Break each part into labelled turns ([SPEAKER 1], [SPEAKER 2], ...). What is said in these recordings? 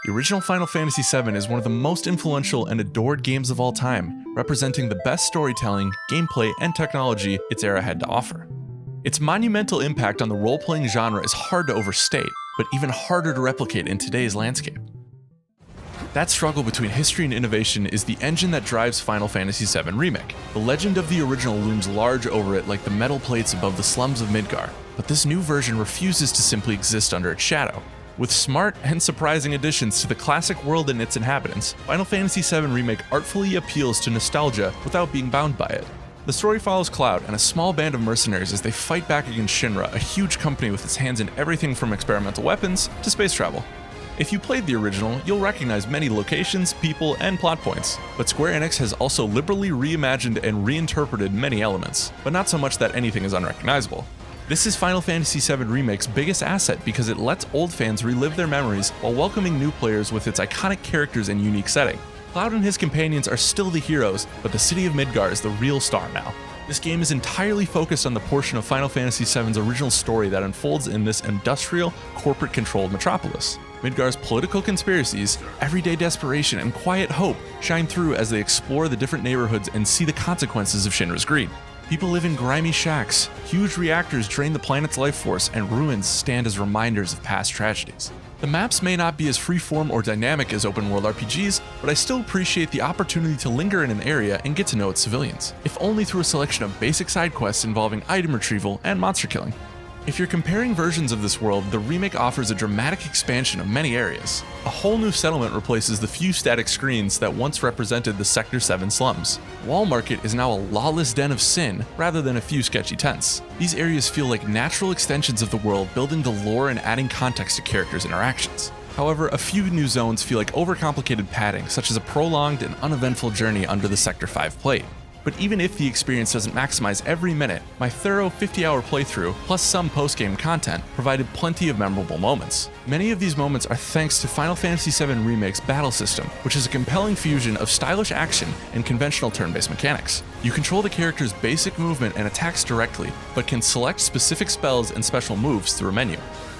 [SPEAKER 1] The original Final Fantasy VII is one of the most influential and adored games of all time, representing the best storytelling, gameplay, and technology its era had to offer. Its monumental impact on the role-playing genre is hard to overstate, but even harder to replicate in today's landscape. That struggle between history and innovation is the engine that drives Final Fantasy VII Remake. The legend of the original looms large over it like the metal plates above the slums of Midgar, but this new version refuses to simply exist under its shadow. With smart and surprising additions to the classic world and its inhabitants, Final Fantasy VII Remake artfully appeals to nostalgia without being bound by it. The story follows Cloud and a small band of mercenaries as they fight back against Shinra, a huge company with its hands in everything from experimental weapons to space travel. If you played the original, you'll recognize many locations, people, and plot points, but Square Enix has also liberally reimagined and reinterpreted many elements, but not so much that anything is unrecognizable. This is Final Fantasy VII Remake's biggest asset because it lets old fans relive their memories while welcoming new players with its iconic characters and unique setting. Cloud and his companions are still the heroes, but the city of Midgar is the real star now. This game is entirely focused on the portion of Final Fantasy VII's original story that unfolds in this industrial, corporate-controlled metropolis. Midgar's political conspiracies, everyday desperation, and quiet hope shine through as they explore the different neighborhoods and see the consequences of Shinra's greed. People live in grimy shacks, huge reactors drain the planet's life force, and ruins stand as reminders of past tragedies. The maps may not be as freeform or dynamic as open-world RPGs, but I still appreciate the opportunity to linger in an area and get to know its civilians, if only through a selection of basic side quests involving item retrieval and monster killing. If you're comparing versions of this world, the remake offers a dramatic expansion of many areas. A whole new settlement replaces the few static screens that once represented the Sector 7 slums. Wall Market is now a lawless den of sin, rather than a few sketchy tents. These areas feel like natural extensions of the world, building the lore and adding context to characters' interactions. However, a few new zones feel like overcomplicated padding, such as a prolonged and uneventful journey under the Sector 5 plate. But even if the experience doesn't maximize every minute, my thorough 50-hour playthrough, plus some post-game content, provided plenty of memorable moments. Many of these moments are thanks to Final Fantasy VII Remake's battle system, which is a compelling fusion of stylish action and conventional turn-based mechanics. You control the character's basic movement and attacks directly, but can select specific spells and special moves through a menu.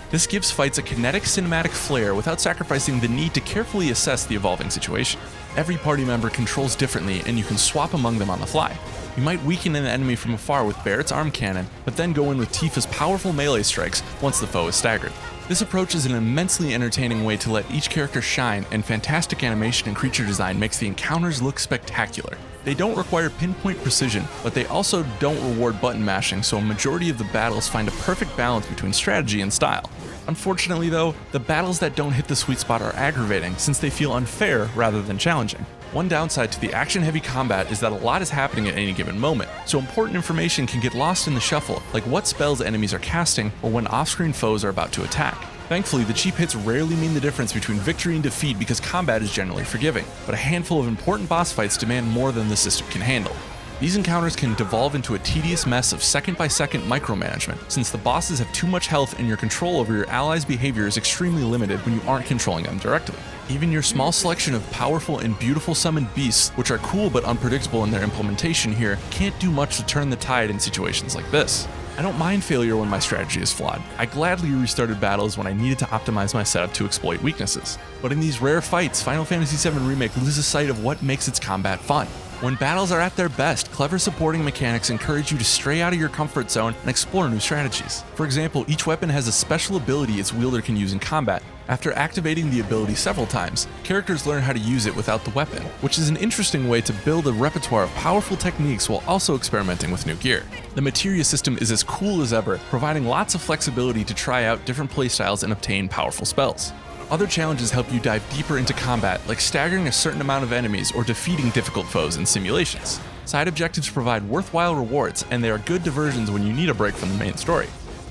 [SPEAKER 1] This gives fights a kinetic cinematic flair without sacrificing the need to carefully assess the evolving situation. Every party member controls differently, and you can swap among them on the fly. You might weaken an enemy from afar with Barrett's arm cannon, but then go in with Tifa's powerful melee strikes once the foe is staggered. This approach is an immensely entertaining way to let each character shine, and fantastic animation and creature design makes the encounters look spectacular. They don't require pinpoint precision, but they also don't reward button mashing, so a majority of the battles find a perfect balance between strategy and style. Unfortunately though, the battles that don't hit the sweet spot are aggravating since they feel unfair rather than challenging. One downside to the action-heavy combat is that a lot is happening at any given moment, so important information can get lost in the shuffle, like what spells enemies are casting or when off-screen foes are about to attack. Thankfully, the cheap hits rarely mean the difference between victory and defeat because combat is generally forgiving, but a handful of important boss fights demand more than the system can handle. These encounters can devolve into a tedious mess of second-by-second micromanagement, since the bosses have too much health and your control over your allies' behavior is extremely limited when you aren't controlling them directly. Even your small selection of powerful and beautiful summoned beasts, which are cool but unpredictable in their implementation here, can't do much to turn the tide in situations like this. I don't mind failure when my strategy is flawed. I gladly restarted battles when I needed to optimize my setup to exploit weaknesses. But in these rare fights, Final Fantasy VII Remake loses sight of what makes its combat fun. When battles are at their best, clever supporting mechanics encourage you to stray out of your comfort zone and explore new strategies. For example, each weapon has a special ability its wielder can use in combat. After activating the ability several times, characters learn how to use it without the weapon, which is an interesting way to build a repertoire of powerful techniques while also experimenting with new gear. The materia system is as cool as ever, providing lots of flexibility to try out different playstyles and obtain powerful spells. Other challenges help you dive deeper into combat, like staggering a certain amount of enemies or defeating difficult foes in simulations. Side objectives provide worthwhile rewards, and they are good diversions when you need a break from the main story.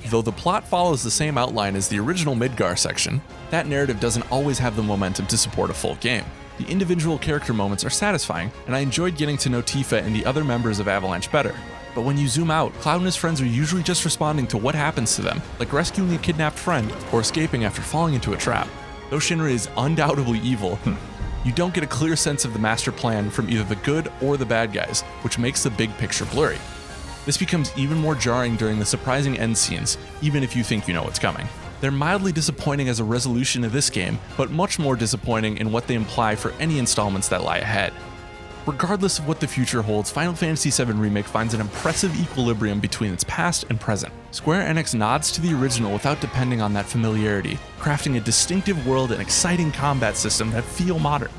[SPEAKER 1] Though the plot follows the same outline as the original Midgar section, that narrative doesn't always have the momentum to support a full game. The individual character moments are satisfying, and I enjoyed getting to know Tifa and the other members of Avalanche better. But when you zoom out, Cloud and his friends are usually just responding to what happens to them, like rescuing a kidnapped friend or escaping after falling into a trap. Though Shinra is undoubtedly evil, you don't get a clear sense of the master plan from either the good or the bad guys, which makes the big picture blurry. This becomes even more jarring during the surprising end scenes, even if you think you know what's coming. They're mildly disappointing as a resolution of this game, but much more disappointing in what they imply for any installments that lie ahead. Regardless of what the future holds, Final Fantasy VII Remake finds an impressive equilibrium between its past and present. Square Enix nods to the original without depending on that familiarity, crafting a distinctive world and exciting combat system that feel modern.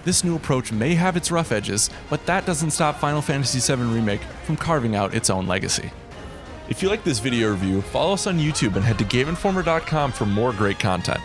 [SPEAKER 1] This new approach may have its rough edges, but that doesn't stop Final Fantasy VII Remake from carving out its own legacy. If you like this video review, follow us on YouTube and head to GameInformer.com for more great content.